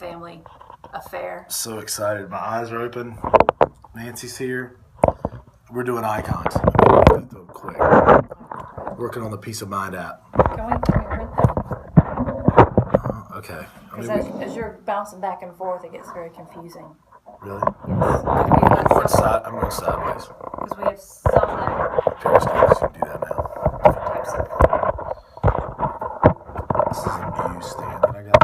family affair. So excited. My eyes are open. Nancy's here. We're doing icons. Go through them quick. Working on the Peace of Mind app. Can we read that? Okay. Because as you're bouncing back and forth, it gets very confusing. Really? Yes. I'm going sideways. Because we have some that Periscope, you can do that now. different types of. This is a new stand that I got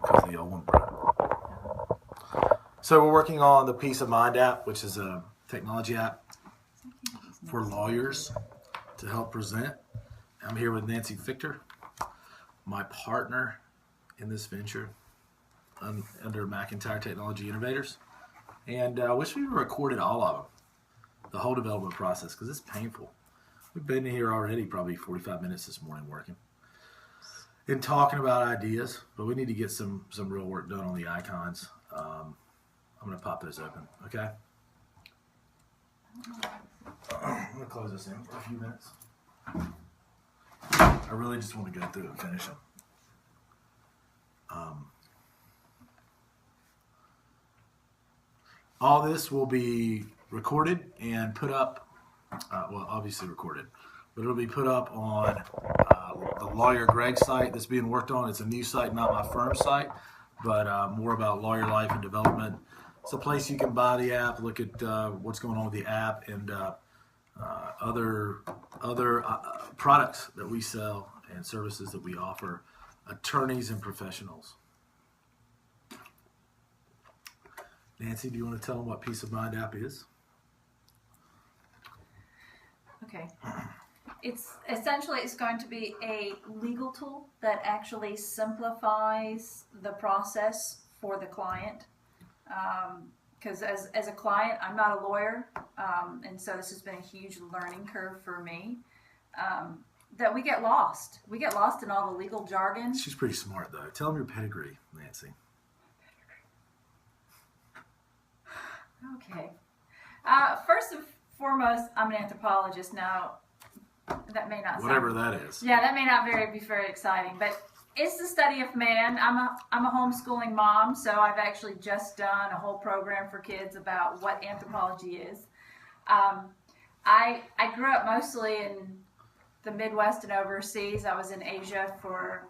because the old one broke. So we're working on the Peace of Mind app, which is a technology app for lawyers to help present. I'm here with Nancy Fichter, my partner in this venture under McIntyre Technology Innovators. And I wish we recorded all of them, the whole development process, because it's painful. We've been here already probably 45 minutes this morning working and talking about ideas, but we need to get some real work done on the icons. I'm going to pop those open, okay? I'm going to close this in for a few minutes. I really just want to go through and finish them. All this will be recorded and put up, well, obviously recorded, but it'll be put up on the Lawyer Greg site that's being worked on. It's a new site, not my firm site, but more about lawyer life and development. It's a place you can buy the app, look at what's going on with the app, and other products that we sell and services that we offer attorneys and professionals. Nancy, do you want to tell them what Peace of Mind app is? Okay. It's essentially going to be a legal tool that actually simplifies the process for the client. Because as a client, I'm not a lawyer, and so this has been a huge learning curve for me. That we get lost. We get lost in all the legal jargon. She's pretty smart, though. Tell them your pedigree, Nancy. Okay. First and foremost, I'm an anthropologist. Now, that may not whatever sound, that is. Yeah, that may not be very exciting, but it's the study of man. I'm a homeschooling mom, so I've actually just done a whole program for kids about what anthropology is. I grew up mostly in the Midwest and overseas. I was in Asia for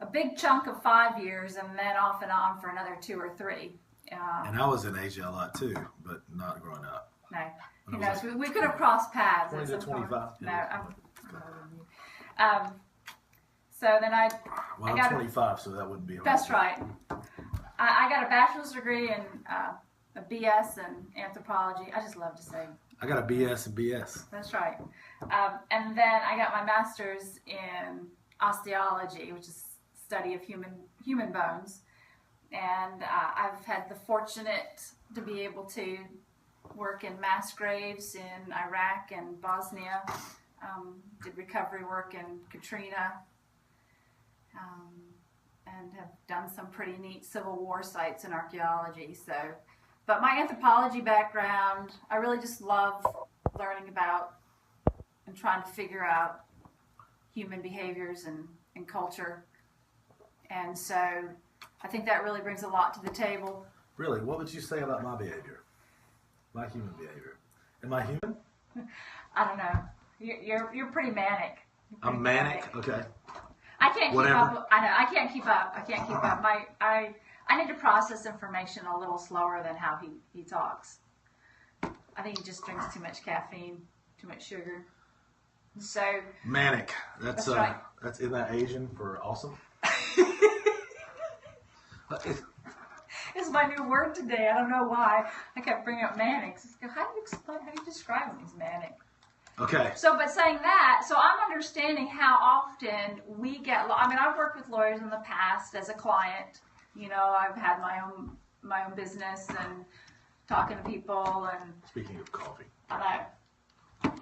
a big chunk of 5 years, and then off and on for another 2 or 3. And I was in Asia a lot too, but not growing up. No, who knows? We could have crossed paths. 20 to 25. No, I'm so then I got 25, so that wouldn't be. That's right. I got a bachelor's degree in a BS in anthropology. I just love to say. I got a BS in BS. That's right. And then I got my master's in osteology, which is study of human bones. And I've had the fortunate to be able to work in mass graves in Iraq and Bosnia. Did recovery work in Katrina. And have done some pretty neat Civil War sites in archaeology. But my anthropology background, I really just love learning about and trying to figure out human behaviors and culture. And so I think that really brings a lot to the table. Really? What would you say about my behavior? My human behavior? Am I human? I don't know. You're pretty manic. I'm manic? Okay. I can't Whatever. keep up. I know. I can't keep up. I need to process information a little slower than how he talks. I think he just drinks too much caffeine, too much sugar. So manic. That's right. That's in that Asian for awesome. It's my new word today. I don't know why. I kept bringing up manics. How do you describe them as manic? Okay. So, but saying that, so I'm understanding how often we get. I mean, I've worked with lawyers in the past as a client. You know, I've had my own business and talking to people and. Speaking of coffee. I know.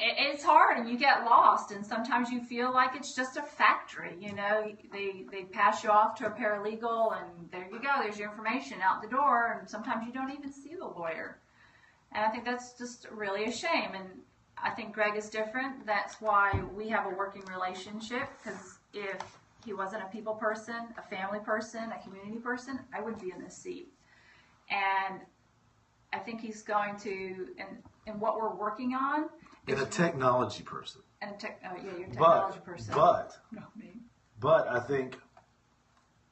It's hard, and you get lost, and sometimes you feel like it's just a factory. You know, they pass you off to a paralegal, and there you go. There's your information out the door, and sometimes you don't even see the lawyer. And I think that's just really a shame. And I think Greg is different. That's why we have a working relationship, because if he wasn't a people person, a family person, a community person, I wouldn't be in this seat. And I think he's going to, and what we're working on. And a technology person. And you're a technology person. But Not me. But I think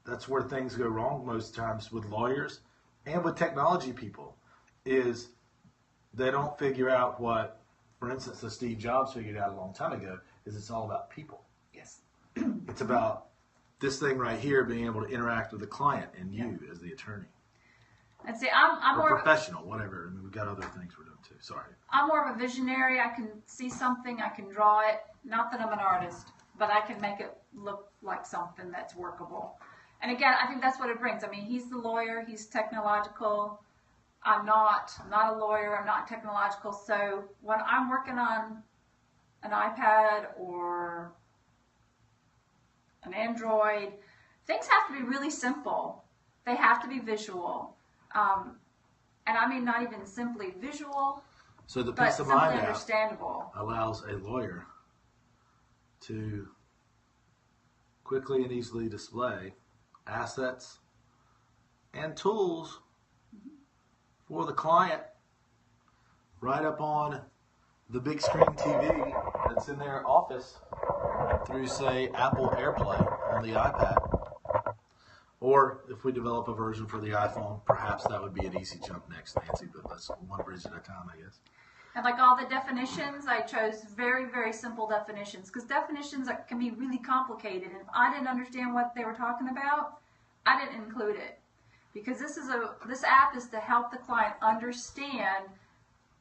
that's where things go wrong most times with lawyers and with technology people is they don't figure out what, for instance, the Steve Jobs figured out a long time ago, is it's all about people. Yes. It's about this thing right here being able to interact with the client and you as the attorney. And see, I'm or more professional, whatever. I mean, we've got other things we're doing too. Sorry. I'm more of a visionary. I can see something, I can draw it. Not that I'm an artist, but I can make it look like something that's workable. And again, I think that's what it brings. I mean, he's the lawyer, he's technological. I'm not a lawyer, I'm not technological. So when I'm working on an iPad or an Android, things have to be really simple. They have to be visual. And I mean, not even simply visual, So the but Peace of simply Mind app understandable. allows a lawyer to quickly and easily display assets and tools for the client right up on the big screen TV that's in their office through, say, Apple AirPlay on the iPad. Or if we develop a version for the iPhone, perhaps that would be an easy jump next, Nancy, but that's one bridge at a time, I guess. And like all the definitions, I chose very, very simple definitions because definitions can be really complicated. And if I didn't understand what they were talking about, I didn't include it. Because this app is to help the client understand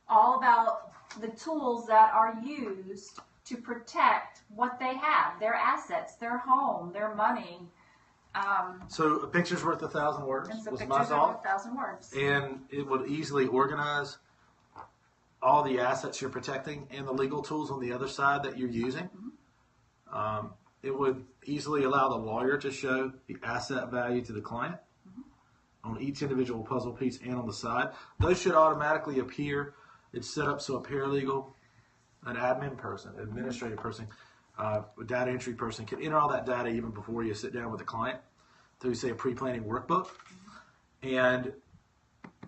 all about the tools that are used to protect what they have, their assets, their home, their money. So a picture's worth 1,000 words And so was my pictures are thought. 1,000 words. And it would easily organize all the assets you're protecting and the legal tools on the other side that you're using. It would easily allow the lawyer to show the asset value to the client on each individual puzzle piece and on the side. Those should automatically appear. It's set up so a paralegal, an admin person, administrative person, a data entry person can enter all that data even before you sit down with the client through, say, a pre-planning workbook. And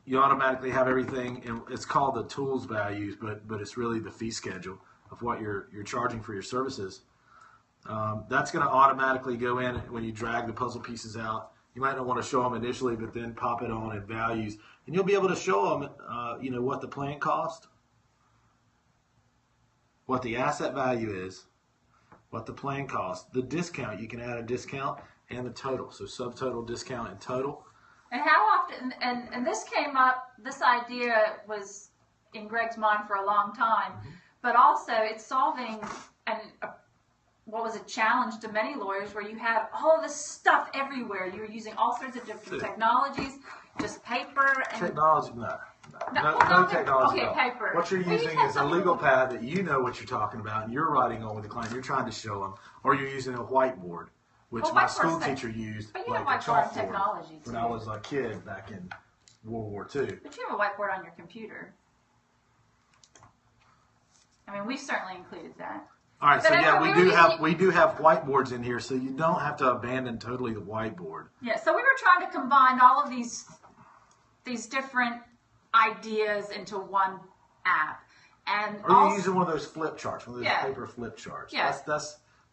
you automatically have everything, and it's called the tools values, but it's really the fee schedule of what you're charging for your services. That's going to automatically go in when you drag the puzzle pieces out. You might not want to show them initially, but then pop it on in values, and you'll be able to show them, what the plan cost, what the asset value is, what the plan costs, the discount. You can add a discount and the total, so subtotal, discount, and total. And how often, and this came up, this idea was in Greg's mind for a long time, but also it's solving what was a challenge to many lawyers where you had all of this stuff everywhere. You were using all sorts of different technologies, just paper. And Technology, no technology. Okay, at all. paper. What you're But you using have is a something legal like- pad that you know what you're talking about, and you're writing on with the client. You're trying to show them, or you're using a whiteboard, which Well, my whiteboard's school tech- teacher used but you like have a whiteboard chalkboard technology, when too. I was a kid back in World War II. But you have a whiteboard on your computer. I mean, we've certainly included that. All right, so But yeah, anyway, we do have whiteboards in here, so you don't have to abandon totally the whiteboard. Yeah, so we were trying to combine all of these different ideas into one app. And Or you're also, using one of those flip charts, one of those Yeah. paper flip charts. Yeah.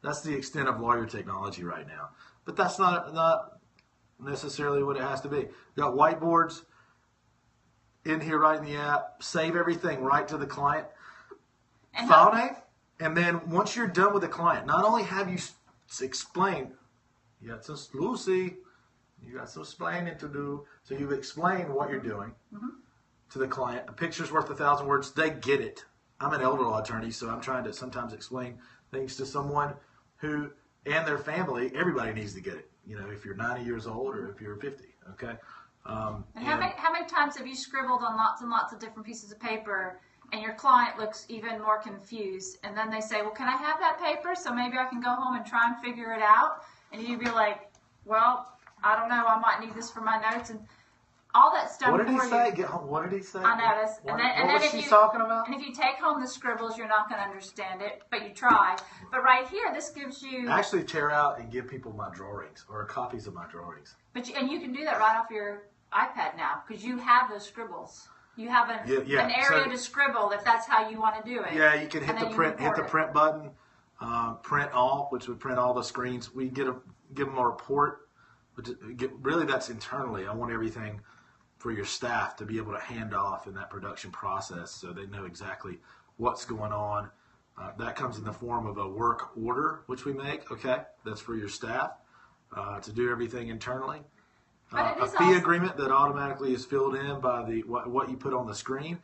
That's the extent of lawyer technology right now. But that's not necessarily what it has to be. You got whiteboards in here right in the app. Save everything right to the client. and File name. And then once you're done with the client, not only have you explained, you got some Lucy, you got some explaining to do. So you've explained what you're doing to the client. A picture's worth 1,000 words. They get it. I'm an elder law attorney, so I'm trying to sometimes explain things to someone who, and their family, everybody needs to get it. If you're 90 years old or if you're 50, okay? And how many times have you scribbled on lots and lots of different pieces of paper and your client looks even more confused, and then they say, well, can I have that paper so maybe I can go home and try and figure it out? And you'd be like, well, I don't know, I might need this for my notes. And all that's done What did he for say? you. Get home. What did he say? I noticed. What, and what then was she talking about? And if you take home the scribbles, you're not going to understand it, but you try. But right here, this gives you. I actually tear out and give people my drawings or copies of my drawings. But and you can do that right off your iPad now because you have those scribbles. You have an area to scribble if that's how you want to do it. Yeah, you can hit the print button, print all, which would print all the screens. We give them a report. Really, that's internally. I want everything for your staff to be able to hand off in that production process, so they know exactly what's going on. That comes in the form of a work order, which we make. Okay, that's for your staff to do everything internally. A fee agreement that automatically is filled in by what you put on the screen.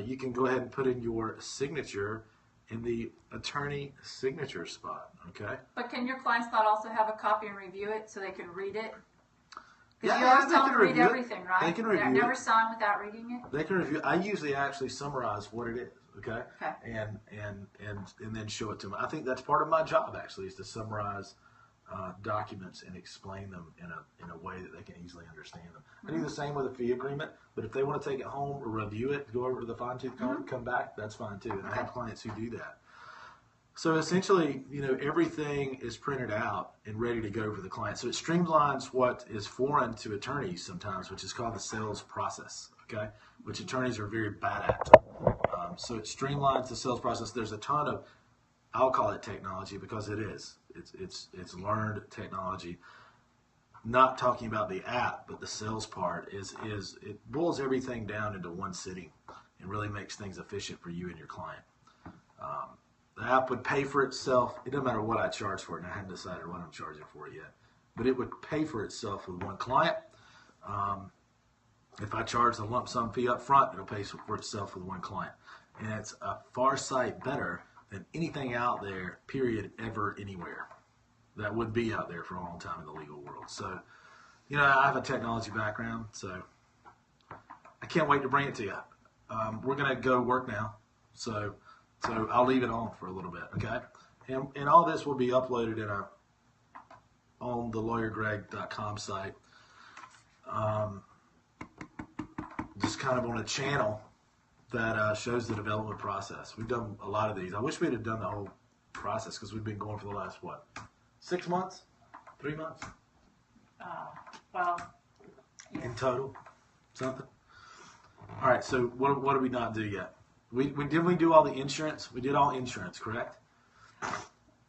You can go ahead and put in your signature in the attorney signature spot. Okay. But can your clients not also have a copy and review it so they can read it? Because Yeah, you always they tell can them to read review it. everything, right? They can review They never it. sign without reading it. They can review. I usually actually summarize what it is. Okay. Okay. And then show it to them. I think that's part of my job actually is to summarize documents and explain them in a way that they can easily understand them. I do the same with a fee agreement, but if they want to take it home or review it, go over to the fine tooth comb, come back, that's fine too. And I have clients who do that. So essentially, everything is printed out and ready to go for the client. So it streamlines what is foreign to attorneys sometimes, which is called the sales process, okay, which attorneys are very bad at. So it streamlines the sales process. There's a ton of, I'll call it technology because it is. It's learned technology. Not talking about the app, but the sales part is it boils everything down into one sitting and really makes things efficient for you and your client. The app would pay for itself. It doesn't matter what I charge for it, and I haven't decided what I'm charging for it yet. But it would pay for itself with one client. If I charge the lump sum fee up front, it'll pay for itself with one client. And it's a far sight better than anything out there, period, ever, anywhere. That would be out there for a long time in the legal world. So, I have a technology background, so I can't wait to bring it to you. We're going to go work now, so I'll leave it on for a little bit, okay? And all this will be uploaded on the lawyergreg.com site, just kind of on a channel that shows the development process. We've done a lot of these. I wish we'd have done the whole process because we've been going for the last, 6 months? 3 months? Well, yeah. In total? Something? All right, so what did we not do yet? We do all the insurance? We did all insurance, correct?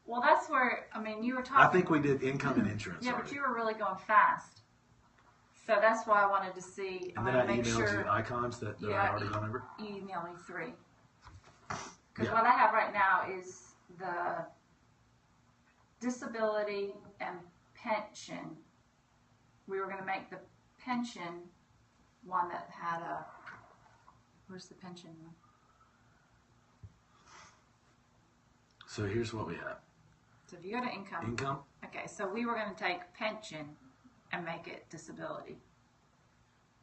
Well, that's where, you were talking. I think we did income and insurance. Yeah, already. but you were really going fast. So that's why I wanted to see. And then I emailed you icons that I already gone over? You emailed me 3. Because Yeah. what I have right now is the disability and pension. We were going to make the pension one that had where's the pension one? So here's what we have. So if you go to income. Income? Okay, so we were going to take pension and make it disability.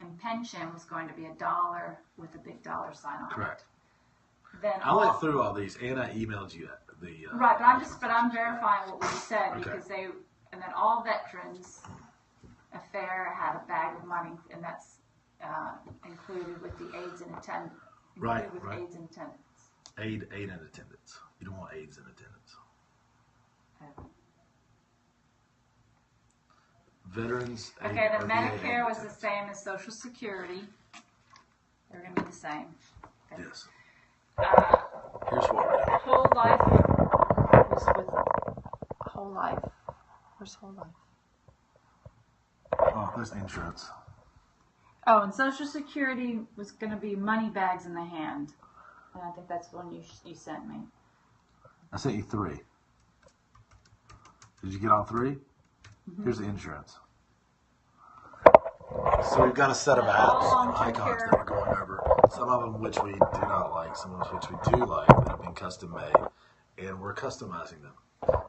And pension was going to be $1 with a big dollar sign on Correct. it. Then I went through all these and I emailed you the right, but I'm verifying what we said Okay. because and then all veterans affair had a bag of money, and that's included with the aids and attendance. Right. Aids and attendance. aid and attendance. You don't want aids and attendance. Okay. Veterans. Okay, aid, the or VA Medicare aid was the attendance. same as Social Security. They're going to be the same. Okay. Yes. Uh, Here's what we're doing. whole life was with whole life. Where's whole life? Oh, there's insurance. Oh, and Social Security was going to be money bags in the hand. And I think that's the one you sent me. I sent you 3. Did you get all 3? Mm-hmm. Here's the insurance. So we've got a set of apps and icons that we're going over. Some of them which we do not like, some of them which we do like that have been custom made, and we're customizing them.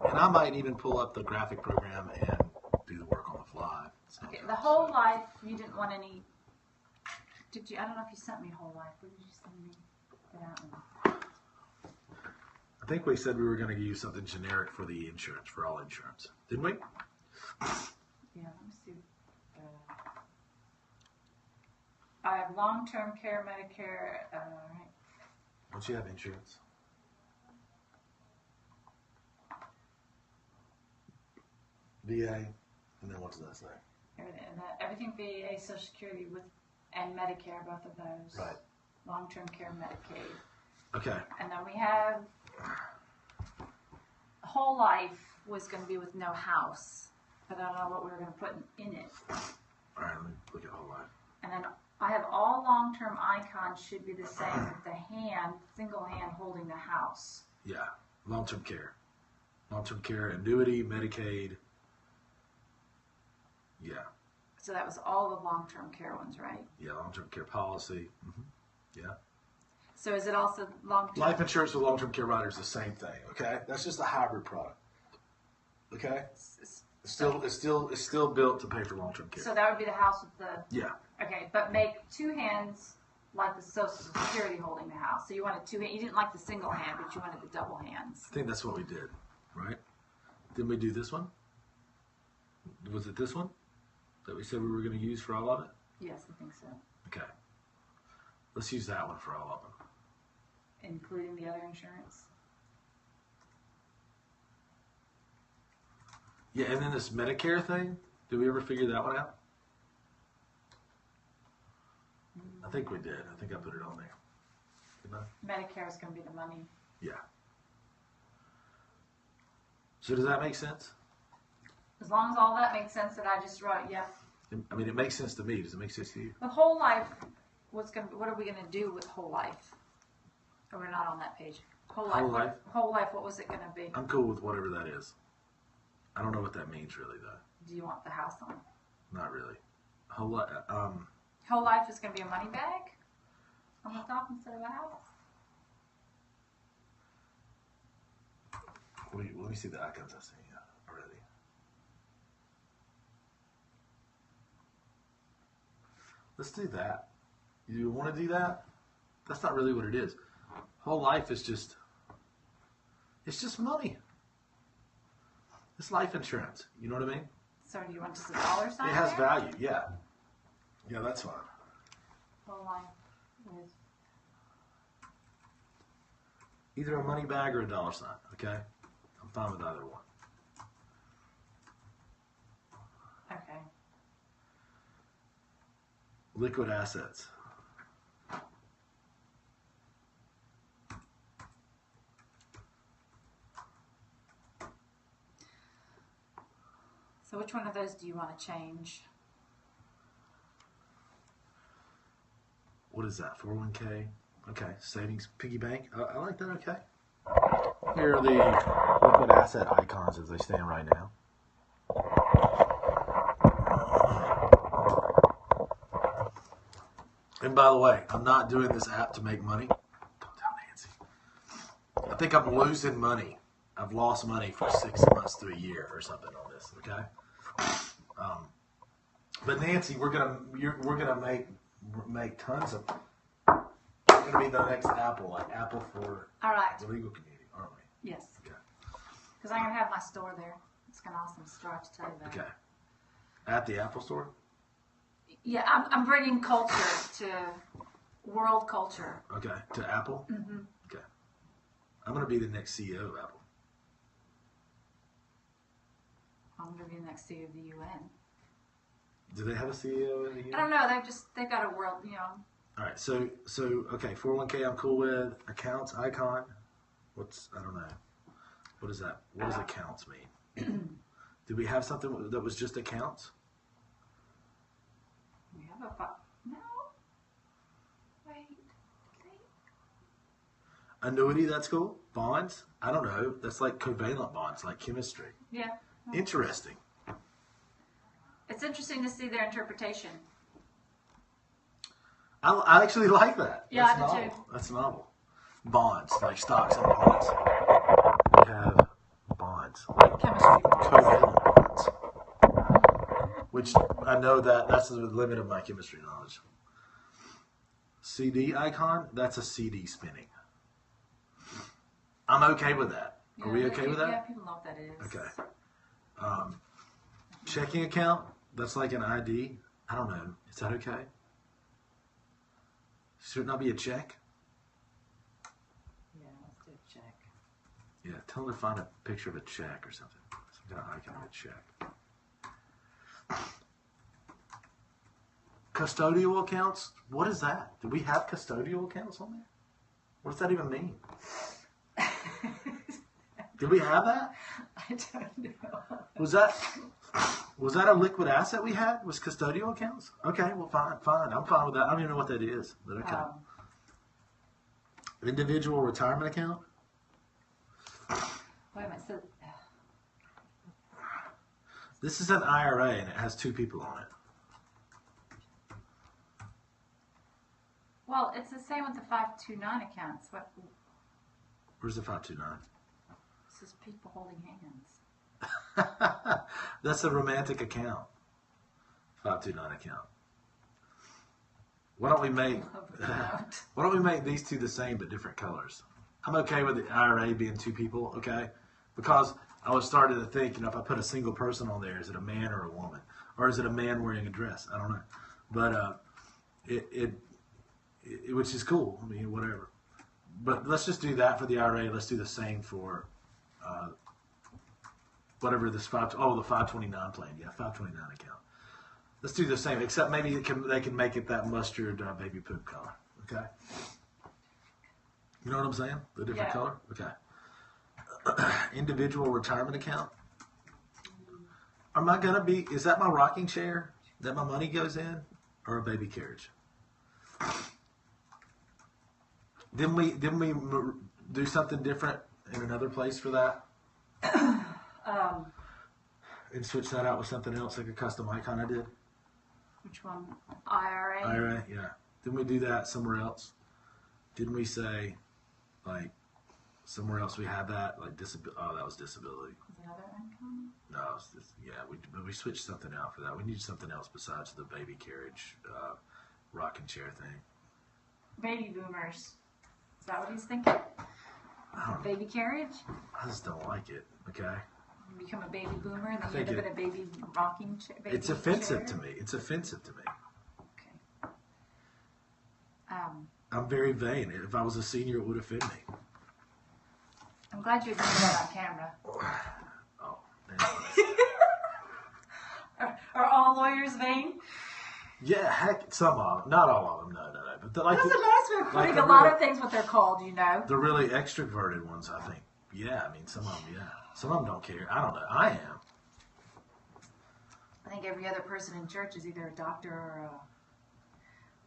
And I might even pull up the graphic program and do the work on the fly. Okay, the whole life, you didn't want any. Did you? I don't know if you sent me whole life. What did you send me for that one? I think we said we were going to use something generic for the insurance, for all insurance. Didn't we? Yeah, let me see. have long-term care, Medicare. Right. Don't you have insurance? VA, and then what does that say? Everything VA, Social Security and Medicare, both of those. Right. Long-term care, Medicaid. Okay. And then we have whole life was going to be with no house, but I don't know what we were going to put in it. All right, let me look at whole life. And then I have all long-term icons should be the same with the single hand holding the house. Yeah, long-term care. Long-term care, annuity, Medicaid. Yeah. So that was all the long-term care ones, right? Yeah, long-term care policy. Yeah. So is it also long-term? Life insurance with long-term care rider is the same thing. Okay, that's just a hybrid product. Okay, it's still built to pay for long-term care. So that would be the house with the. Yeah. Okay, but make two hands like the Social Security holding the house. So you wanted two hands. You didn't like the single hand, but you wanted the double hands. I think that's what we did, right? Didn't we do this one? Was it this one that we said we were going to use for all of it? Yes, I think so. Okay. Let's use that one for all of them. Including the other insurance? Yeah, and then this Medicare thing, did we ever figure that one out? I think we did. I think I put it on there. Didn't I? Medicare is going to be the money. Yeah. So does that make sense? As long as all that makes sense that I just wrote, yeah. I mean, it makes sense to me. Does it make sense to you? The whole life, what are we going to do with whole life? Or we're not on that page. Whole life. Whole life, what was it going to be? I'm cool with whatever that is. I don't know what that means really, though. Do you want the house on? Not really. Whole life. Whole life is going to be a money bag on the top instead of a house? Let me see the icons I seen already. Let's do that. You want to do that? That's not really what it is. Whole life is just, it's just money. It's life insurance. You know what I mean? So do you want just a dollar sign It has there? value, yeah. Yeah, that's fine. Whole life with... Either a money bag or a dollar sign, okay? I'm fine with either one. Okay. Liquid assets. So which one of those do you want to change? What is that? 401k? Okay. Savings piggy bank. I like that. Okay. Here are the liquid asset icons as they stand right now. And by the way, I'm not doing this app to make money. Don't tell Nancy. I think I'm losing money. I've lost money for 6 months to a year or something on this. Okay. But Nancy, we're gonna make tons of. We're gonna be the next Apple, like Apple for All right. the legal community, aren't we? Yes. Okay. Because I'm going to have my store there. It's an awesome store, I have to tell you that. Okay. At the Apple Store. Yeah, I'm bringing culture to world culture. Okay. To Apple. Mm-hmm. Okay. I'm gonna be the next CEO of Apple. I'm going to be the next CEO of the UN. Do they have a CEO in the I don't know. They've got a world, All right, so okay, 401k I'm cool with. Accounts icon. I don't know. What is that? What does accounts mean? Did we have something that was just accounts? We have no. Wait. Annuity, that's cool. Bonds, I don't know. That's like covalent bonds, like chemistry. Yeah. Interesting. It's interesting to see their interpretation. I actually like that. Yeah, That's I do novel. too. That's novel. Bonds, like stocks and bonds. We have bonds, like Chemistry. covalent bonds. Which I know that's the limit of my chemistry knowledge. CD icon, that's a CD spinning. I'm okay with that. Are we okay with that? Yeah, people know what that is. Okay. Checking account, that's like an ID. I don't know. Is that okay? Should it not be a check? Yeah, let's do a check. Yeah, tell them to find a picture of a check or something. Some kind of icon of a check. Custodial accounts? What is that? Do we have custodial accounts on there? What does that even mean? Did we have that? I don't know. Was that a liquid asset we had? Was custodial accounts? Okay, well, fine. I'm fine with that. I don't even know what that is, but okay. Individual retirement account? Wait a minute. So, This is an IRA, and it has 2 people on it. well, it's the same with the 529 accounts. What? Where's the 529? This is people holding hands. That's a romantic account. 529 account. Why don't we make these 2 the same but different colors? I'm okay with the IRA being 2 people, okay? Because I was starting to think, if I put a single person on there, is it a man or a woman? Or is it a man wearing a dress? I don't know. But which is cool. I mean, whatever. But let's just do that for the IRA. Let's do the same for whatever this the 529 plan. Yeah, 529 account. Let's do the same, except maybe they can make it that mustard baby poop color. Okay. You know what I'm saying? The different color. Okay. Individual retirement account. Is that my rocking chair that my money goes in, or a baby carriage? Didn't we do something different in another place for that? And switch that out with something else, like a custom icon I did? Which one? IRA? IRA, yeah. Didn't we do that somewhere else? Didn't we say, like, somewhere else we had that? Like, that was disability. Is another income? No, we switched something out for that. We need something else besides the baby carriage, rocking chair thing. Baby boomers. Is that what he's thinking? Baby carriage? I just don't like it, okay? You become a baby boomer and then you end up in a baby rocking chair? It's offensive to me. It's offensive to me. Okay. I'm very vain. If I was a senior, it would offend me. I'm glad you admitted that on camera. Oh, Are all lawyers vain? yeah, heck, some of them. Not all of them, no. But That's a nice way of putting a lot of things what they're called, The really extroverted ones, I think. Yeah, I mean, some of them, yeah. Some of them don't care. I don't know. I am. I think every other person in church is either a doctor or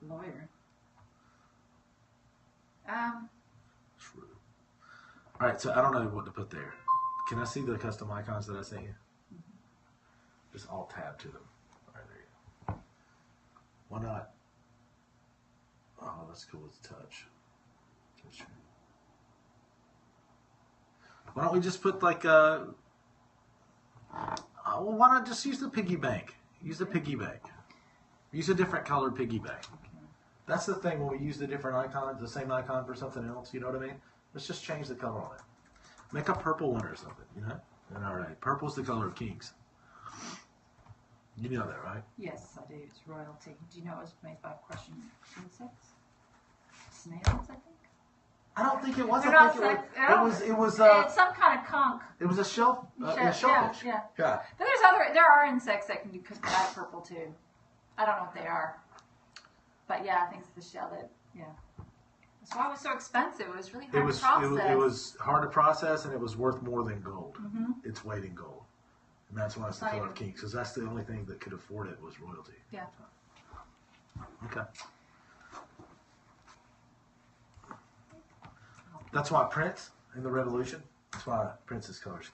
a lawyer. True. All right, so I don't know what to put there. Can I see the custom icons that I sent you? Mm-hmm. Just alt tab to them. All right, there you go. Why not? Oh, that's cool as a touch. That's true. Why don't we just put like well, why not just use the piggy bank? Use the piggy bank. Use a different colored piggy bank. That's the thing when we use the different icons, the same icon for something else, you know what I mean? Let's just change the color on it. Make a purple one or something, you know? And all right, purple's the color of kings. You know that, right? Yes, I do. It's royalty. Do you know it was made by Prussian insects? Snails, I think. I don't think it was. They're I not think it was. it's some kind of conch. It was a shellfish. Yeah. Yeah. But there are insects that can do that purple too. I don't know what they are. But yeah, I think it's the shell that, yeah. That's why it was so expensive. It was really hard to process. It was hard to process, and it was worth more than gold. Mm-hmm. Its weight in gold. And that's why it's the color of kings, because that's the only thing that could afford it was royalty. Yeah. Okay. That's why Prince in the Revolution, that's why Prince's colors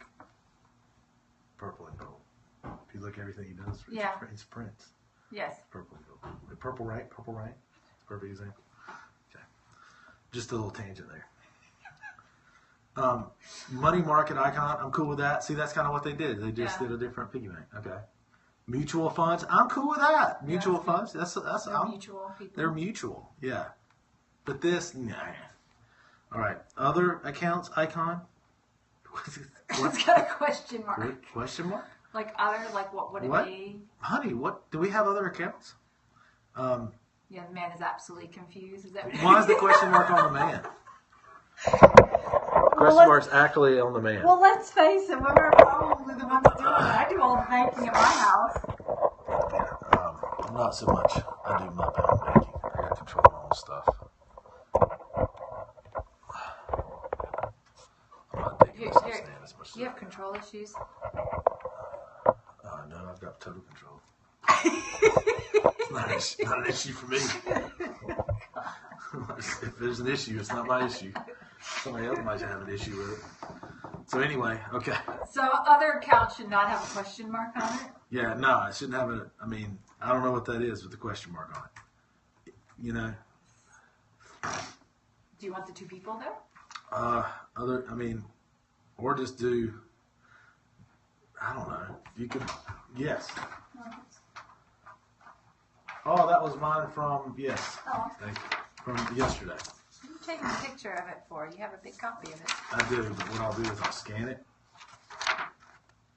purple and gold. If you look at everything he does, it's Prince. Yes. Purple and gold. The purple rain. Perfect example. Okay. Just a little tangent there. Money market icon, I'm cool with that. See, that's kind of what they did. They just did a different piggy bank. Okay. Mutual funds, I'm cool with that. Mutual funds, that's mutual people. They're mutual, yeah. But this, nah. All right, other accounts icon. It's got a question mark. What? Question mark? Like other, like what would it be? Honey, what do we have other accounts? Yeah, the man is absolutely confused. Is that Why is the question mark on the man? Question mark's actually on the man. Well, let's face it, we're probably the ones doing it. I do all the banking at my house. I'm not so much. I do my own banking. I got control of my own stuff. I'm not digging this stand as much as Do you have control issues? No, I've got total control. It's not an issue for me. If there's an issue, it's not my issue. Somebody else might have an issue with it. So anyway, okay. So other accounts should not have a question mark on it? Yeah, no, I shouldn't have a. I mean, I don't know what that is with the question mark on it. You know. Do you want the two people there? Or just do. I don't know. You could. Yes. Oh, that was mine from yes. Oh. Thank you. From yesterday. You're taking a picture of it for you. Have a big copy of it. I do, but what I'll do is I'll scan it.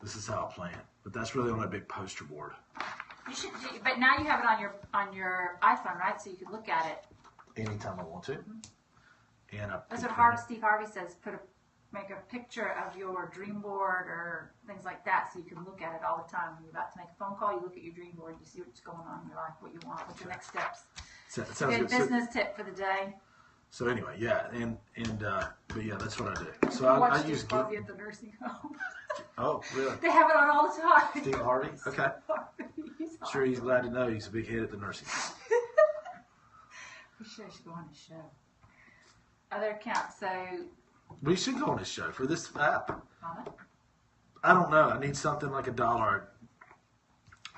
This is how I plan. But that's really on a big poster board. You should, but now you have it on your iPhone, right? So you can look at it Anytime I want to. And That's what Steve Harvey says. Make a picture of your dream board or things like that, so you can look at it all the time. When you're about to make a phone call, you look at your dream board, you see what's going on in your life, what you want, what's your next steps. Sounds Good good. business tip for the day. So anyway, yeah, but yeah, that's what I do. So I use Steve Harvey at the nursing home. Oh, really? They have it on all the time. Steve Harvey? Okay. Sure, he's glad to know he's a big head at the nursing home. We should go on his show. Other accounts, so. We should go on his show for this app. Huh? I don't know. I need something like $1.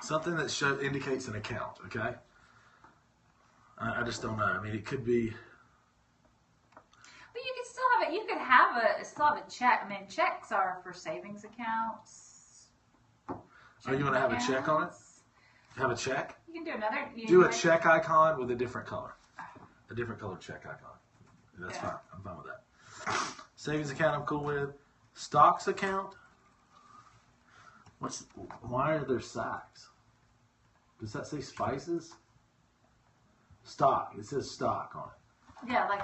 Something that indicates an account, okay? I just don't know. I mean, it could be. But you can still have it. You could still have a check. I mean, checks are for savings accounts. Oh, you want to have a check on it? Have a check? You can do another. Do a check icon with a different color. A different color check icon. That's fine. I'm fine with that. Savings account I'm cool with. Stocks account. Why are there sacks? Does that say spices? Stock. It says stock on it. Yeah, like.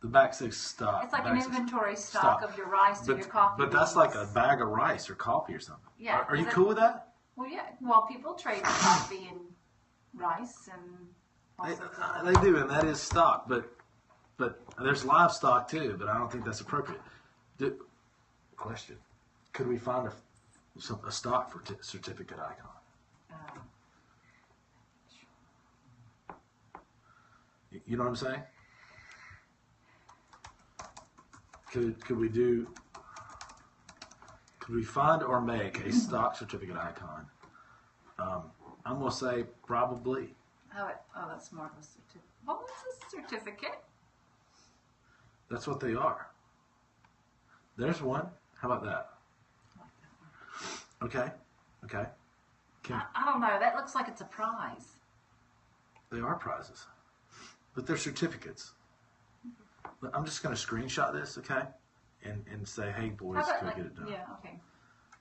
The back says stock. It's like an inventory stock of your rice or your coffee. But that's like a bag of rice or coffee or something. Yeah. Are you cool with that? Well, yeah. Well, people trade coffee and rice and all sorts of stuff. They do, and that is stock. But there's livestock too, but I don't think that's appropriate. Question. Could we find a stock for certificate icon? You know what I'm saying? Could we find or make a stock certificate icon? I'm gonna say probably. Oh, that's more of a certificate. What was a certificate? That's what they are. There's one. How about that? Okay. I don't know. That looks like it's a prize. They are prizes, but they're certificates. I'm just going to screenshot this, okay, and say, hey, boys, can we get it done? Yeah, okay.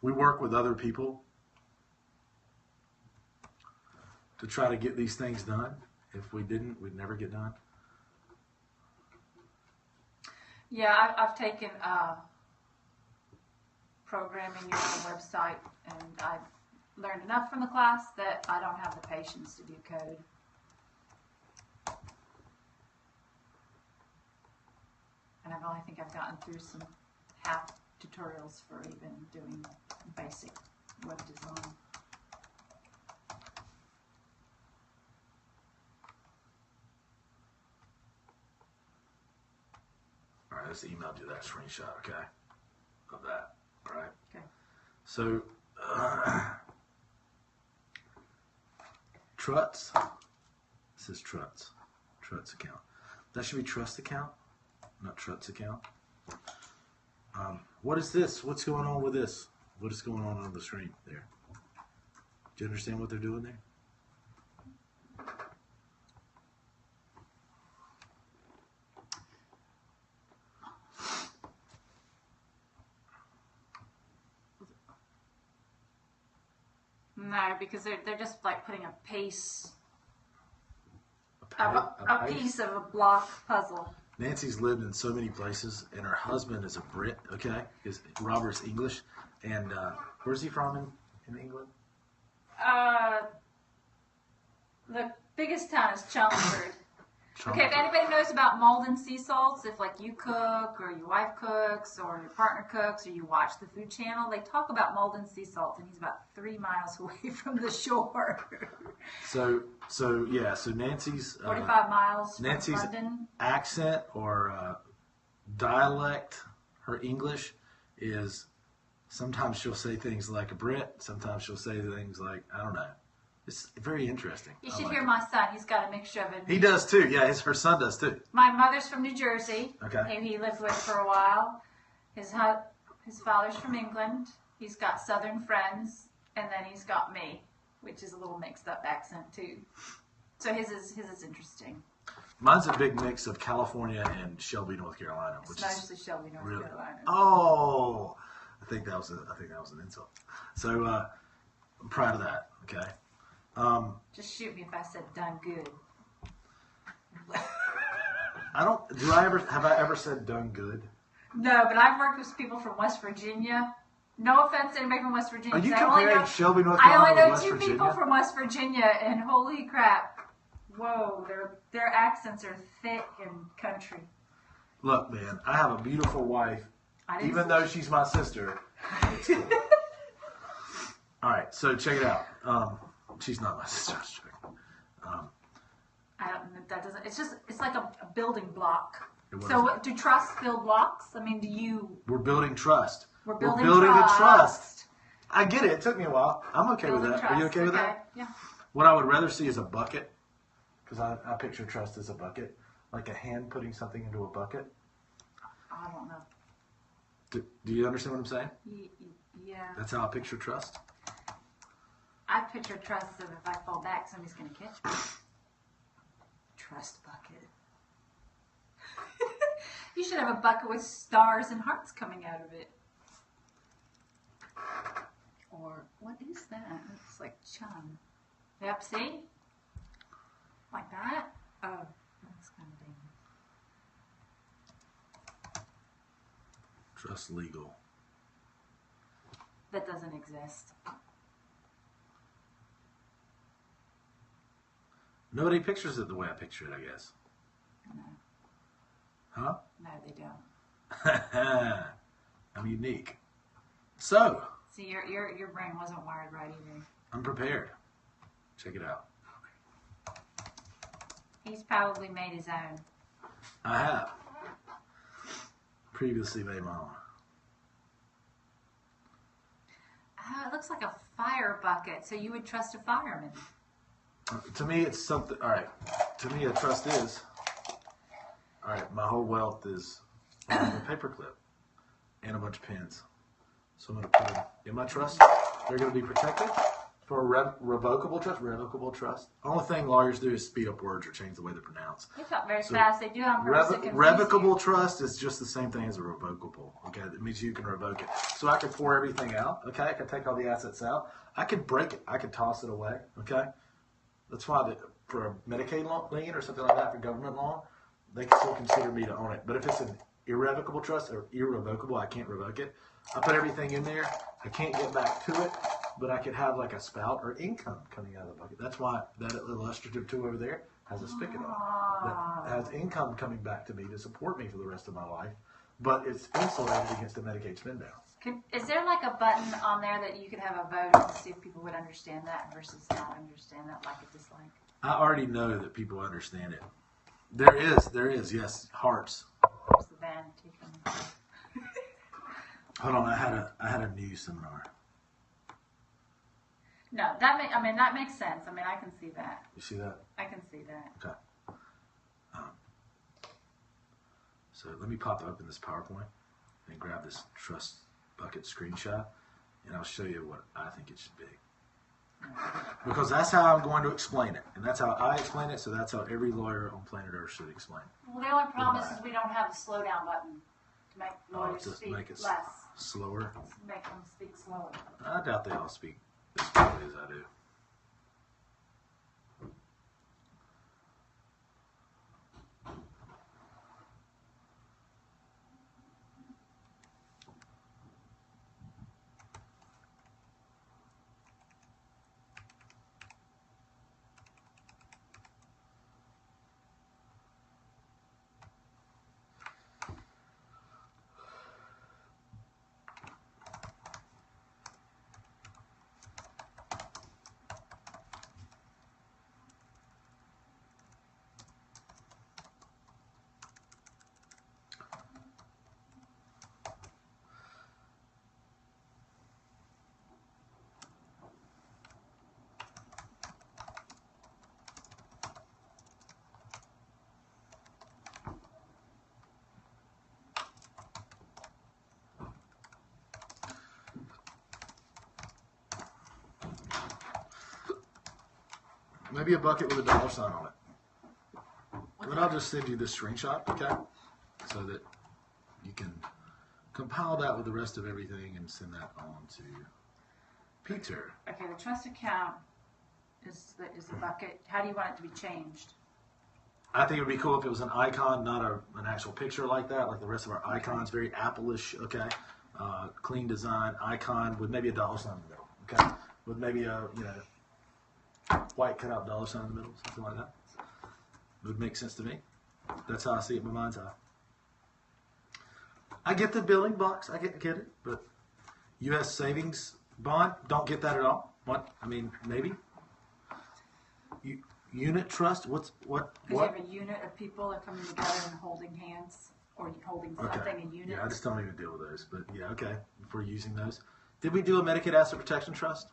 We work with other people to try to get these things done. If we didn't, we'd never get done. Yeah, I've taken programming your own website, and I've learned enough from the class that I don't have the patience to do code. And I think I've gotten through some half tutorials for even doing basic web design. All right, let's email you that screenshot, okay, of that, all right? Okay. So, Truts, this is Truts account. That should be Trust account, not Truts account. What is this? What's going on with this? What is going on the screen there? Do you understand what they're doing there? No, because they're just like putting a pace A piece of a block puzzle. Nancy's lived in so many places, and her husband is a Brit. Okay, Robert's English, and where's he from in England? The biggest town is Chelmsford. Okay, if anybody knows about Malden sea salts, if like you cook or your wife cooks or your partner cooks or you watch the Food Channel, they talk about Malden sea salt, and he's about 3 miles away from the shore. So Nancy's 45 miles from Nancy's London. accent or dialect, her English is sometimes she'll say things like a Brit, sometimes she'll say things like I don't know. It's very interesting. You should hear my son. He's got a mixture of it. He does too. Yeah, her son does too. My mother's from New Jersey. Okay. Who he lived with for a while. His father's from England. He's got Southern friends, and then he's got me, which is a little mixed up accent too. So his is interesting. Mine's a big mix of California and Shelby, North Carolina, which it's mostly Shelby, North Carolina. Oh, I think that was an insult. So I'm proud of that. Okay. Just shoot me if I said done good. Have I ever said done good? No, but I've worked with people from West Virginia. No offense to anybody from West Virginia. Are you comparing Shelby, North Carolina I only know with West two Virginia? people from West Virginia, and holy crap, whoa, their accents are thick and country. Look, man, I have a beautiful wife, even though she's my sister. It's cool. All right, so check it out. She's not my sister. I don't know. That doesn't. It's like a building block. So do trusts build blocks? I mean, do you? We're building trust. We're building a trust. I get it. It took me a while. I'm okay Building with that. trust. Are you okay with that? Yeah. What I would rather see is a bucket, because I picture trust as a bucket, like a hand putting something into a bucket. I don't know. Do you understand what I'm saying? Yeah. That's how I picture trust. I picture trust that if I fall back, somebody's going to catch me. Trust bucket. You should have a bucket with stars and hearts coming out of it. Or, what is that? It's like chum. Yep, see? Like that? Oh, that's kind of dangerous. Trust legal. That doesn't exist. Nobody pictures it the way I picture it, I guess. No. Huh? No, they don't. I'm unique. So. See, your brain wasn't wired right either. I'm prepared. Check it out. He's probably made his own. I have. Previously made my own. Oh, it looks like a fire bucket, so you would trust a fireman. To me, it's something. All right. To me, a trust is. All right. My whole wealth is on a paperclip and a bunch of pens. So I'm going to put them in my trust. They're going to be protected for a revocable trust. Revocable trust. Only thing lawyers do is speed up words or change the way they're pronounced. They talk very fast. They do on purpose to confuse revocable you. Trust is just the same thing as a revocable. Okay, that means you can revoke it. So I could pour everything out. Okay, I could take all the assets out. I could break it. I could toss it away. Okay. That's why for a Medicaid lien or something like that, for government loan, they can still consider me to own it. But if it's an irrevocable trust or irrevocable, I can't revoke it. I put everything in there. I can't get back to it, but I could have like a spout or income coming out of the bucket. That's why that illustrative tool over there has a spigot on it. That has income coming back to me to support me for the rest of my life, but it's insulated against the Medicaid spend down. Is there like a button on there that you could have a vote on to see if people would understand that versus not understand that, like a dislike? I already know that people understand it. There is, yes, hearts. Where's the band taking? Hold on, I had a news seminar. No, that makes sense. I mean, I can see that. You see that? I can see that. Okay. So let me pop open this PowerPoint and grab this trust bucket screenshot, and I'll show you what I think it should be. Because that's how I'm going to explain it, and that's how I explain it, so that's how every lawyer on planet Earth should explain it. Well, the only problem is we don't have the slow down button to make lawyers just speak make it less. slower. Make them speak slower. I doubt they all speak as quickly as I do. Maybe a bucket with a dollar sign on it. But I'll just send you this screenshot, okay? So that you can compile that with the rest of everything and send that on to Peter. Okay, the trust account is the bucket. How do you want it to be changed? I think it would be cool if it was an icon, not an actual picture like that, like the rest of our icons, very Apple-ish, okay? Clean design icon with maybe a dollar sign in the middle, okay? With maybe a, white cutout dollar sign in the middle, something like that. It would make sense to me. That's how I see it in my mind's eye. I get the building blocks, I get it, but U.S. savings bond, don't get that at all. What? I mean, maybe. Unit trust, what? Because you have a unit of people that are coming together and holding hands, or holding something in units. Yeah, I just don't even deal with those. But yeah, okay, if we're using those. Did we do a Medicaid Asset Protection Trust?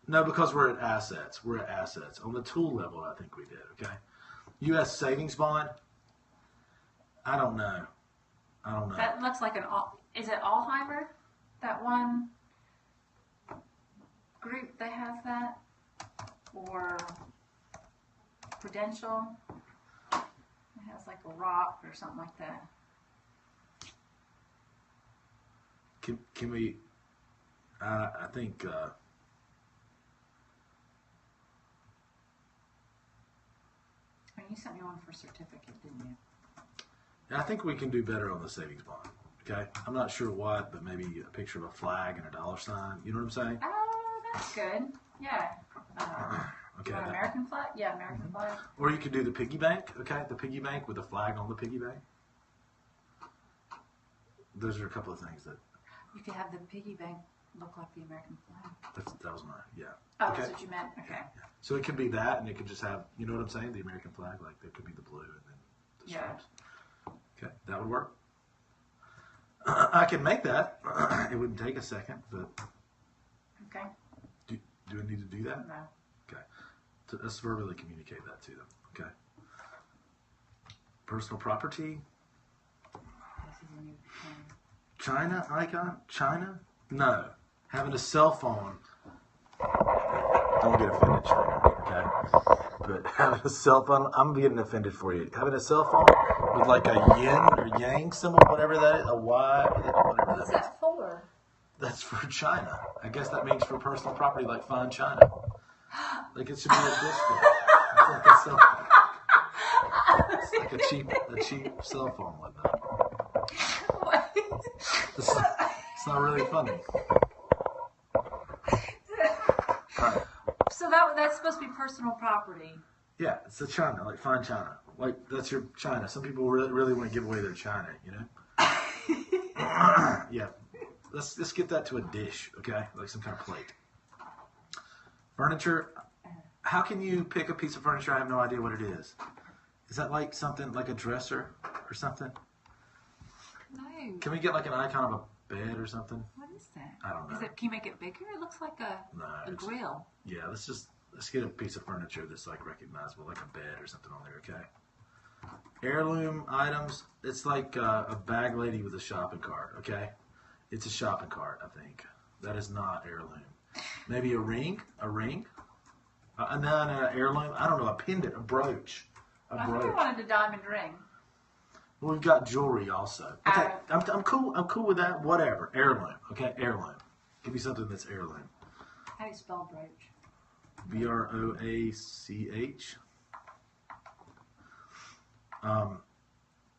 No, because we're at assets. We're at assets. On the tool level, I think we did, okay? U.S. savings bond, I don't know. That looks like is it Alzheimer? That one group that has that? Or Prudential? It has like a rock or something like that. Can we, I think, You sent me one for certificate, didn't you? I think we can do better on the savings bond, okay? I'm not sure what, but maybe a picture of a flag and a dollar sign. You know what I'm saying? Oh, that's good. Yeah. Okay. American flag? Yeah, American flag. Or you could do the piggy bank, okay? The piggy bank with a flag on the piggy bank. Those are a couple of things that... You could have the piggy bank look like the American flag. That was my, yeah. Oh, okay. That's what you meant? Okay. Yeah. So it could be that, and it could just have, you know what I'm saying? The American flag, like there could be the blue and then the stripes. Okay, that would work. I can make that. It wouldn't take a second, but... Okay. Do I need to do that? No. Okay. So let's verbally communicate that to them. Okay. Personal property. This is a new thing. China icon? China? No. Having a cell phone. Don't get offended, China. Okay. But having a cell phone, I'm getting offended for you. Having a cell phone with like a yin or yang symbol, whatever that is, a Y, whatever What's that is. that for? That's for China. I guess that means for personal property, like fine China. Like it should be a display. It's like a cell phone. It's like a cheap cell phone with that. It's not really funny. Right. So that's supposed to be personal property. Yeah, it's a China, like fine China. Like that's your China. Some people really want to give away their China, you know? Yeah. Let's get that to a dish, okay? Like some kind of plate. Furniture. How can you pick a piece of furniture? I have no idea what it is. Is that like something like a dresser or something? No. Can we get like an icon of a bed or something? What is that? I don't know. Can you make it bigger? It looks like a grill. Yeah, let's get a piece of furniture that's like recognizable, like a bed or something on there, okay? Heirloom items. It's like a bag lady with a shopping cart, okay? It's a shopping cart, I think. That is not heirloom. Maybe a ring? A ring? No, heirloom. I don't know. A pendant, a brooch. I think I wanted a diamond ring. Well, we've got jewelry also. Okay, I'm cool. I'm cool with that. Whatever. Heirloom. Okay, heirloom. Give me something that's heirloom. How do you spell brooch? BROACH.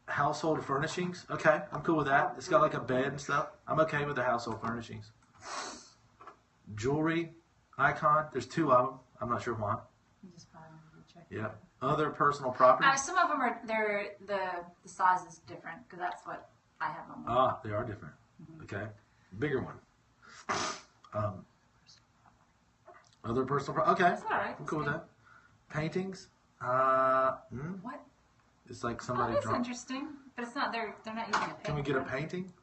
Household furnishings. Okay, I'm cool with that. It's got like a bed and stuff. I'm okay with the household furnishings. Jewelry icon. There's two of them. I'm not sure why. You just probably want to check. Yeah. Other personal property. Some of them are the size is different because that's what I have on. Ah, they are different. Okay, bigger one. Other personal property. Okay, That's all right. I'm cool with That's that. Paintings. What? It's like Oh, somebody that's drawn. interesting, but it's not. They're not using a paint. Can we get a painting?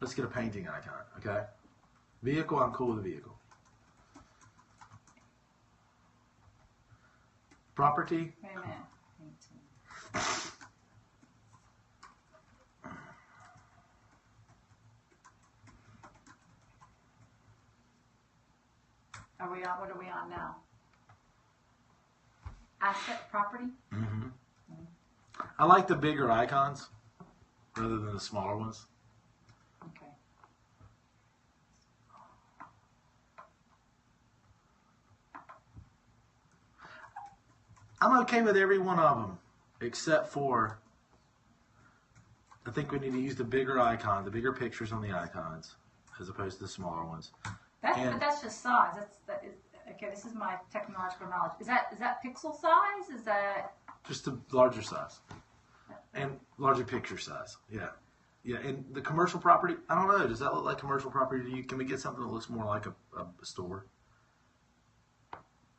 Let's get a painting icon. Okay. Vehicle. I'm cool with the vehicle. Property. Wait a minute. Painting. Are we on? What are we on now? Asset property. Mm-hmm. I like the bigger icons rather than the smaller ones. Okay. I'm okay with every one of them except for I think we need to use the bigger icon, the bigger pictures on the icons as opposed to the smaller ones. But that's just size. Okay. This is my technological knowledge. Is that pixel size? Is that Just the larger size and larger picture size. Yeah. Yeah, and the commercial property, I don't know. Does that look like commercial property to you? Can we get something that looks more like a store?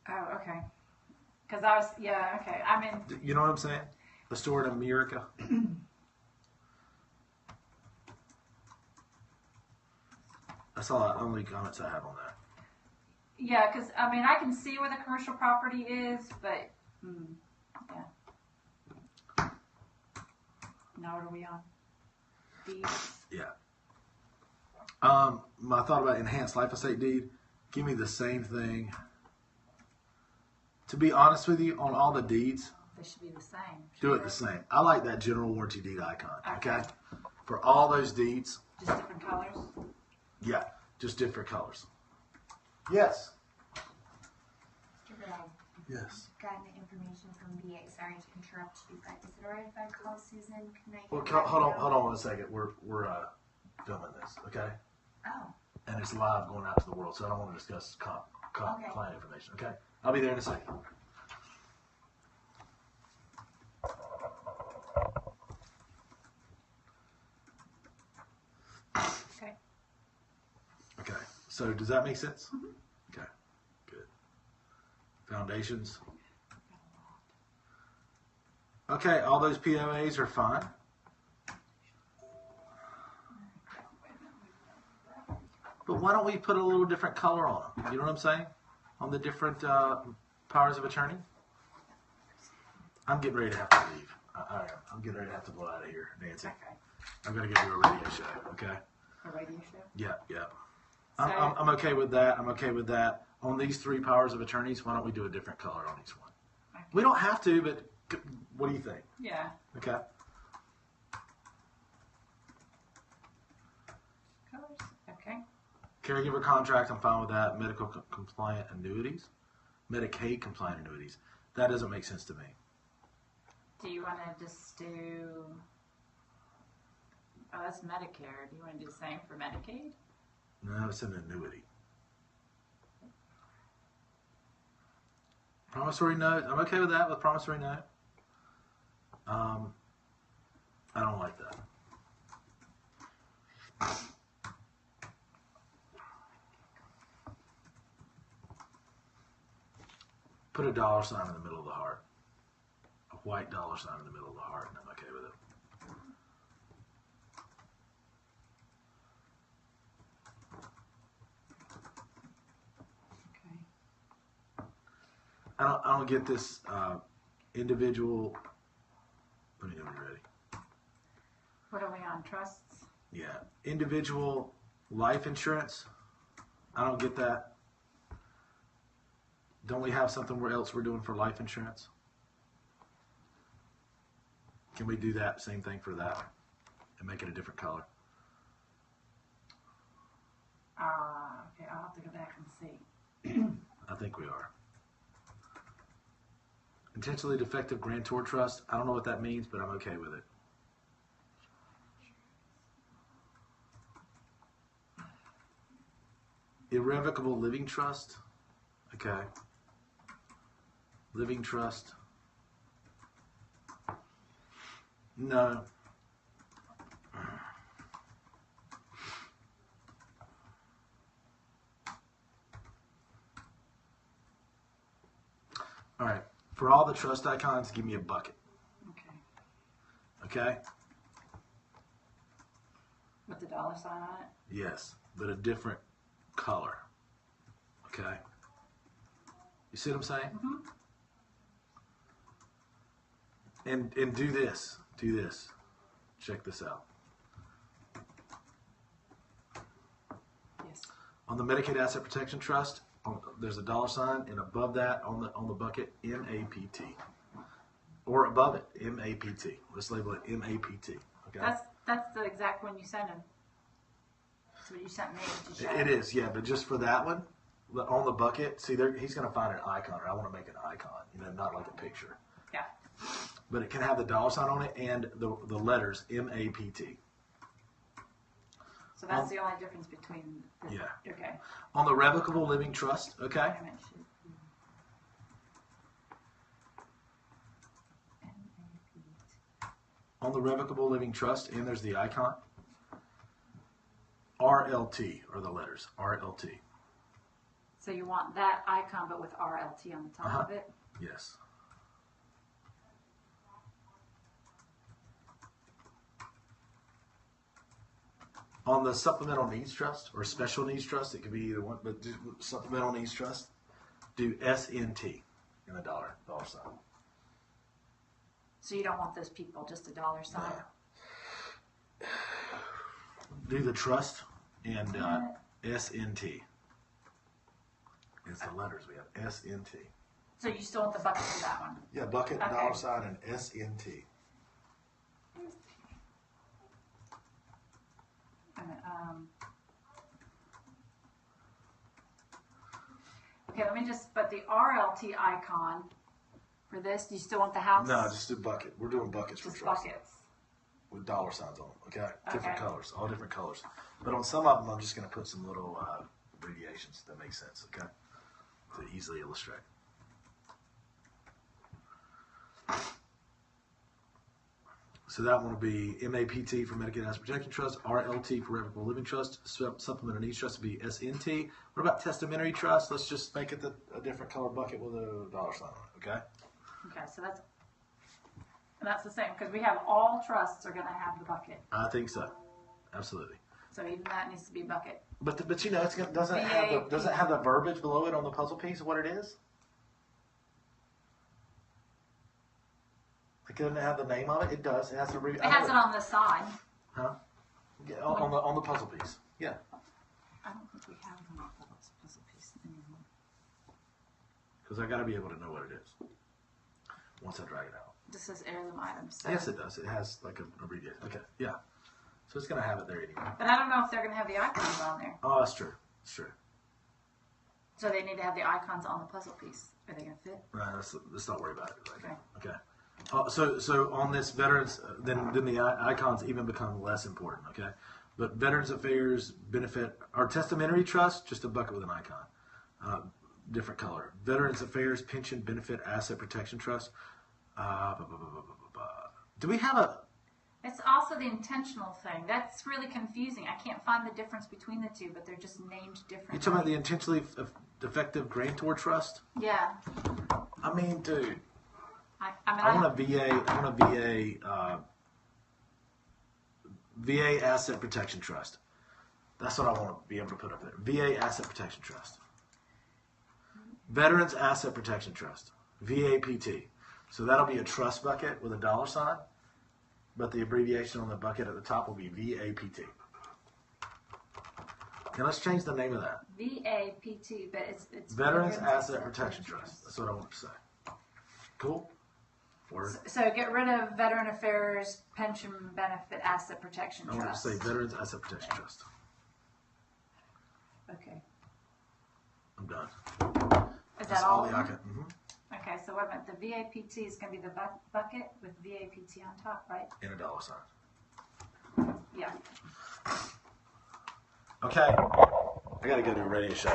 Oh, okay. Because I was, yeah, okay. I mean, You know what I'm saying? A store in America. That's all the only comments I have on that. yeah, because I mean, I can see where the commercial property is, but yeah. Now what are we on? Deeds. Yeah. My thought about enhanced life estate deed. Give me the same thing. To be honest with you, on all the deeds, They should be the same. do it the same. I like that general warranty deed icon. Okay. Okay. For all those deeds, Just different colors. yeah, just different colors. Yes. Mr. Brown, Yes. gotten the information from VA. Sorry to interrupt you, but is it alright if I call Susan? Can I? Well, get hold on, that hold on one second. We're filming this, okay? Oh, And it's live going out to the world, so I don't want to discuss Okay. client information, okay? I'll be there in a second. Okay. Okay, so does that make sense? Okay, good. Foundations. Okay, all those POAs are fine. But why don't we put a little different color on them? You know what I'm saying? On the different powers of attorney? I'm getting ready to have to leave. I am. I'm getting ready to have to blow out of here, Nancy. Okay. I'm going to go do a radio show, okay? A radio show. Yeah, yeah. So- I'm okay with that. I'm okay with that. On these three powers of attorneys, why don't we do a different color on each one? Okay. We don't have to, but what do you think? Yeah. Okay. Colors. Okay. Caregiver contract, I'm fine with that. Medical compliant annuities. Medicaid compliant annuities. That doesn't make sense to me. Do you want to just do? Oh, that's Medicare. Do you want to do the same for Medicaid? No, it's an annuity. Promissory note. I'm okay with that with promissory note. I don't like that. Put a dollar sign in the middle of the heart. A white dollar sign in the middle of the heart, and I'm okay with it. Okay. I don't get this individual. Let me know when you're ready. What are we on? Trusts. Yeah, individual life insurance. I don't get that. Don't we have something where else we're doing for life insurance? Can we do that same thing for that and make it a different color? Okay. I'll have to go back and see. I think we are. Intentionally defective grantor trust. I don't know what that means, but I'm okay with it. Irrevocable living trust. Okay. Living trust. No. All right. For all the trust icons, give me a bucket. Okay. Okay? With the dollar sign on it. Yes, but a different color. Okay? You see what I'm saying? Mm-hmm. And do this. Do this. Check this out. Yes. On the Medicaid Asset Protection Trust, There's a dollar sign, and above that on the bucket, MAPT, or above it, MAPT. Let's label it MAPT. Okay. That's the exact one you sent him. That's what you sent me to show. It is, yeah, but just for that one, on the bucket, see there, he's going to find an icon, or I want to make an icon, not like a picture. Yeah. But it can have the dollar sign on it and the letters MAPT. So that's the only difference between the, Yeah. Okay. On the Revocable Living Trust, okay? And it should be MAPT. On the Revocable Living Trust, and there's the icon. RLT are the letters, RLT. So you want that icon, but with RLT on the top of it? Yes. On the Supplemental Needs Trust or Special Needs Trust, it could be either one, but just Supplemental Needs Trust, do SNT in a dollar sign. So you don't want those people, just a dollar sign? Do the trust and SNT. It's the letters we have, SNT. So you still want the bucket for that one? Yeah, bucket, Okay. dollar sign, and SNT. Okay, let me but the RLT icon for this, do you still want the house? No, just do bucket. We're doing buckets for Just trust. buckets. With dollar signs on them, okay? Different Okay. colors, all different colors. But on some of them, I'm just going to put some little abbreviations that make sense, okay? To easily illustrate. So that one will be MAPT for Medicaid Asset Protection Trust, RLT for Revocable Living Trust, Supplemental Needs Trust will be SNT. What about Testamentary Trust? Let's just make it a different color bucket with a dollar sign on it, okay? Okay, so that's the same, because we have all trusts are going to have the bucket. I think so, absolutely. So even that needs to be bucket. But it's doesn't it have the verbiage below it on the puzzle piece of what it is? It doesn't have the name of it. It does. It has the. It has it on the side. Huh? Yeah, on the puzzle piece. Yeah. I don't think we have it on the puzzle piece anymore. Because I got to be able to know what it is once I drag it out. This says heirloom items. So. Yes, it does. It has like an abbreviation. Okay. Yeah. So it's gonna have it there anyway. But I don't know if they're going to have the icons on there. Oh, that's true. That's true. So they need to have the icons on the puzzle piece. Are they going to fit? Right. Let's not worry about it. Okay. Okay. So on this veterans, then the icons even become less important. Okay, but Veterans Affairs benefit our testamentary trust, just a bucket with an icon, different color. Veterans Affairs Pension Benefit Asset Protection Trust. Do we have a? It's also the intentional thing. That's really confusing. I can't find the difference between the two, but they're just named differently. You talking about the intentionally defective grantor trust? Yeah. I mean, dude. I want a VA Asset Protection Trust. That's what I want to be able to put up there. VA Asset Protection Trust. Veterans Asset Protection Trust. VAPT. So that'll be a trust bucket with a dollar sign, but the abbreviation on the bucket at the top will be VAPT. Now let's change the name of that. VAPT, but it's Veterans Asset Protection Trust. That's what I want to say. Cool? Word. So get rid of Veteran Affairs Pension Benefit Asset Protection I want to Trust. say Veterans Asset Protection Trust. Okay. I'm done. Is That's that all? the icon. Okay, so what about the VAPT is going to be the bucket with VAPT on top, right? And a dollar sign. Yeah. Okay. I got to go to a radio show.